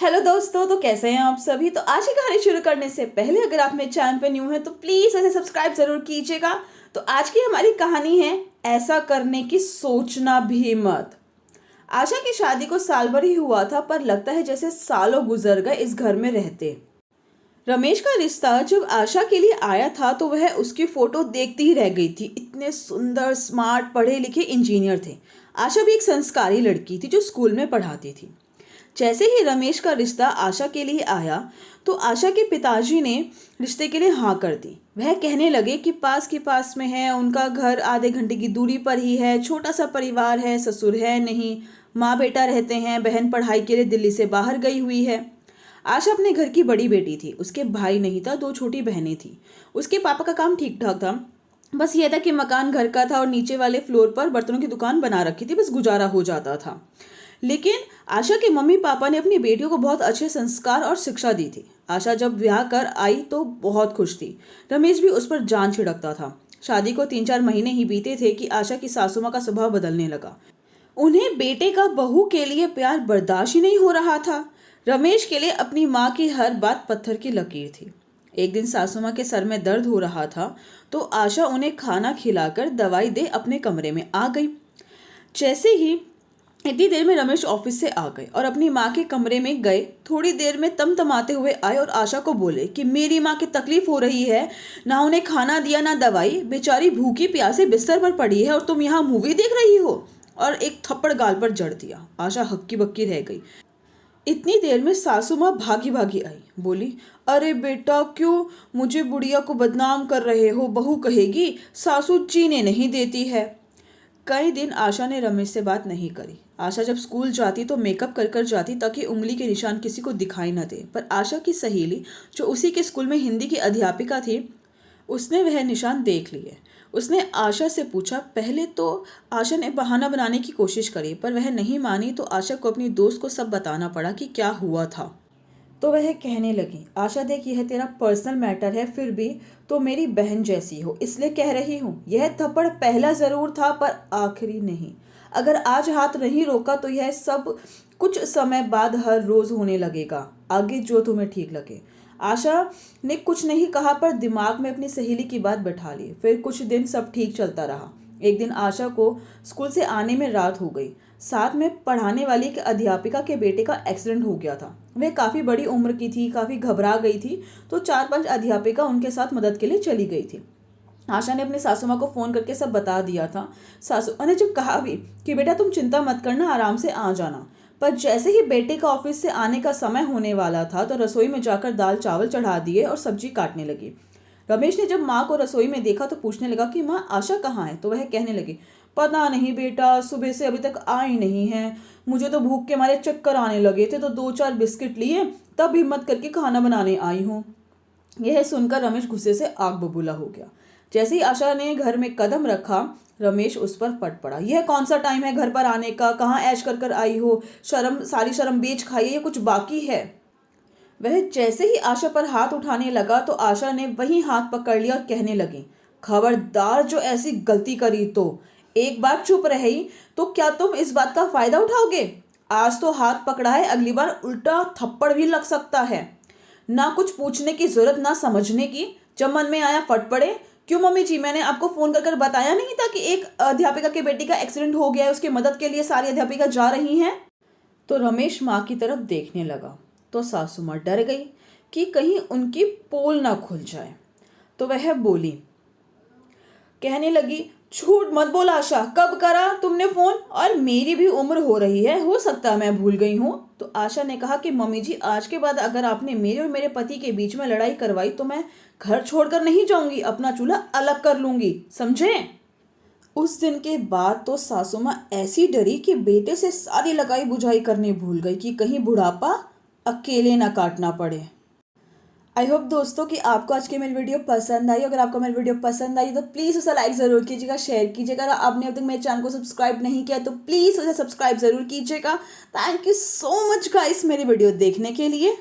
Hello दोस्तों, तो कैसे हैं आप सभी। तो आज की कहानी शुरू करने से पहले अगर आप मेरे चैनल पर न्यू हैं तो प्लीज़ इसे सब्सक्राइब ज़रूर कीजिएगा। तो आज की हमारी कहानी है ऐसा करने की सोचना भी मत। आशा की शादी को साल भर ही हुआ था, पर लगता है जैसे सालों गुजर गए इस घर में रहते। रमेश का रिश्ता जब आशा के लिए आया था तो वह उसकी फ़ोटो देखती ही रह गई थी। इतने सुंदर, स्मार्ट, पढ़े लिखे इंजीनियर थे। आशा भी एक संस्कारी लड़की थी जो स्कूल में पढ़ाती थी। जैसे ही रमेश का रिश्ता आशा के लिए आया तो आशा के पिताजी ने रिश्ते के लिए हाँ कर दी। वह कहने लगे कि पास में है, उनका घर आधे घंटे की दूरी पर ही है, छोटा सा परिवार है, ससुर है नहीं, माँ बेटा रहते हैं, बहन पढ़ाई के लिए दिल्ली से बाहर गई हुई है। आशा अपने घर की बड़ी बेटी थी, उसके भाई नहीं था, 2 छोटी बहनें थी। उसके पापा का काम ठीक ठाक था, बस यह था कि मकान घर का था और नीचे वाले फ्लोर पर बर्तनों की दुकान बना रखी थी, बस गुजारा हो जाता था। लेकिन आशा के मम्मी पापा ने अपनी बेटियों को बहुत अच्छे संस्कार और शिक्षा दी थी। आशा जब ब्याह कर आई तो बहुत खुश थी। रमेश भी उस पर जान छिड़कता था। शादी को 3-4 महीने ही बीते थे कि आशा की सासू माँ का स्वभाव बदलने लगा। उन्हें बेटे का बहू के लिए प्यार बर्दाश्त ही नहीं हो रहा था। रमेश के लिए अपनी माँ की हर बात पत्थर की लकीर थी। एक दिन सासू माँ के सर में दर्द हो रहा था तो आशा उन्हें खाना खिलाकर दवाई दे अपने कमरे में आ गई। जैसे ही इतनी देर में रमेश ऑफिस से आ गए और अपनी माँ के कमरे में गए। थोड़ी देर में तमतमाते हुए आए और आशा को बोले कि मेरी माँ की तकलीफ हो रही है, ना उन्हें खाना दिया ना दवाई, बेचारी भूखी प्यासे बिस्तर पर पड़ी है और तुम यहाँ मूवी देख रही हो। और एक थप्पड़ गाल पर जड़ दिया। आशा हक्की बक्की रह गई। इतनी देर में सासू माँ भागी भागी आई, बोली, अरे बेटा क्यों मुझे बुढ़िया को बदनाम कर रहे हो, बहू कहेगी सासू जीने नहीं देती है। कई दिन आशा ने रमेश से बात नहीं करी। आशा जब स्कूल जाती तो मेकअप कर कर जाती ताकि उंगली के निशान किसी को दिखाई न दे। पर आशा की सहेली जो उसी के स्कूल में हिंदी की अध्यापिका थी, उसने वह निशान देख लिए। उसने आशा से पूछा। पहले तो आशा ने बहाना बनाने की कोशिश करी, पर वह नहीं मानी तो आशा को अपनी दोस्त को सब बताना पड़ा कि क्या हुआ था। तो वह कहने लगी, आशा देख, यह तेरा पर्सनल मैटर है, फिर भी तो मेरी बहन जैसी हो इसलिए कह रही हूँ। यह थप्पड़ पहला ज़रूर था पर आखिरी नहीं। अगर आज हाथ नहीं रोका तो यह सब कुछ समय बाद हर रोज़ होने लगेगा, आगे जो तुम्हें ठीक लगे। आशा ने कुछ नहीं कहा पर दिमाग में अपनी सहेली की बात बैठा ली। फिर कुछ दिन सब ठीक चलता रहा। एक दिन आशा को स्कूल से आने में रात हो गई। साथ में पढ़ाने वाली एक अध्यापिका के बेटे का एक्सीडेंट हो गया था। वह काफ़ी बड़ी उम्र की थी, काफ़ी घबरा गई थी, तो 4-5 अध्यापिका उनके साथ मदद के लिए चली गई थी। आशा ने अपने सासू माँ को फ़ोन करके सब बता दिया था। सासू माँ ने जब कहा भी कि बेटा तुम चिंता मत करना, आराम से आ जाना, पर जैसे ही बेटे का ऑफिस से आने का समय होने वाला था तो रसोई में जाकर दाल चावल चढ़ा दिए और सब्जी काटने लगी। रमेश ने जब माँ को रसोई में देखा तो पूछने लगा कि माँ आशा कहाँ है। तो वह कहने लगी, पता नहीं बेटा, सुबह से अभी तक आई नहीं है, मुझे तो भूख के मारे चक्कर आने लगे थे तो 2-4 बिस्किट लिए, तब हिम्मत करके खाना बनाने आई हूँ। यह सुनकर रमेश गुस्से से आग बबूला हो गया। जैसे ही आशा ने घर में कदम रखा, रमेश उस पर फट पड़ा। यह कौन सा टाइम है घर पर आने का, कहाँ ऐश कर कर आई हो, शर्म, सारी शर्म बेच खाई है, ये कुछ बाकी है। वह जैसे ही आशा पर हाथ उठाने लगा तो आशा ने वही हाथ पकड़ लिया और कहने लगी, खबरदार जो ऐसी गलती करी तो, एक बार चुप रही तो क्या तुम इस बात का फायदा उठाओगे। आज तो हाथ पकड़ा है, अगली बार उल्टा थप्पड़ भी लग सकता है। ना कुछ पूछने की जरूरत, ना समझने की, जब मन में आया फट पड़े। क्यों मम्मी जी, मैंने आपको फोन कर कर बताया नहीं था कि एक अध्यापिका के बेटी का एक्सीडेंट हो गया है, उसकी मदद के लिए सारी अध्यापिका जा रही हैं। तो रमेश माँ की तरफ देखने लगा तो सासू माँ डर गई कि कहीं उनकी पोल ना खुल जाए। तो वह बोली, कहने लगी, झूठ मत बोल आशा, कब करा तुमने फोन, और मेरी भी उम्र हो रही है, हो सकता है मैं भूल गई हूँ। तो आशा ने कहा कि मम्मी जी, आज के बाद अगर आपने मेरे और मेरे पति के बीच में लड़ाई करवाई तो मैं घर छोड़कर नहीं जाऊंगी, अपना चूल्हा अलग कर लूंगी, समझे। उस दिन के बाद तो सासू माँ ऐसी डरी कि बेटे से सारी लगाई बुझाई करनी भूल गई कि कहीं बुढ़ापा अकेले ना काटना पड़े। आई होप दोस्तों कि आपको आज की मेरी वीडियो पसंद आई। अगर आपको मेरी वीडियो पसंद आई तो प्लीज़ उसे लाइक ज़रूर कीजिएगा, शेयर कीजिएगा। अगर आपने अब तक मेरे चैनल को सब्सक्राइब नहीं किया तो प्लीज़ उसे सब्सक्राइब ज़रूर कीजिएगा। Thank you so much guys मेरी वीडियो देखने के लिए।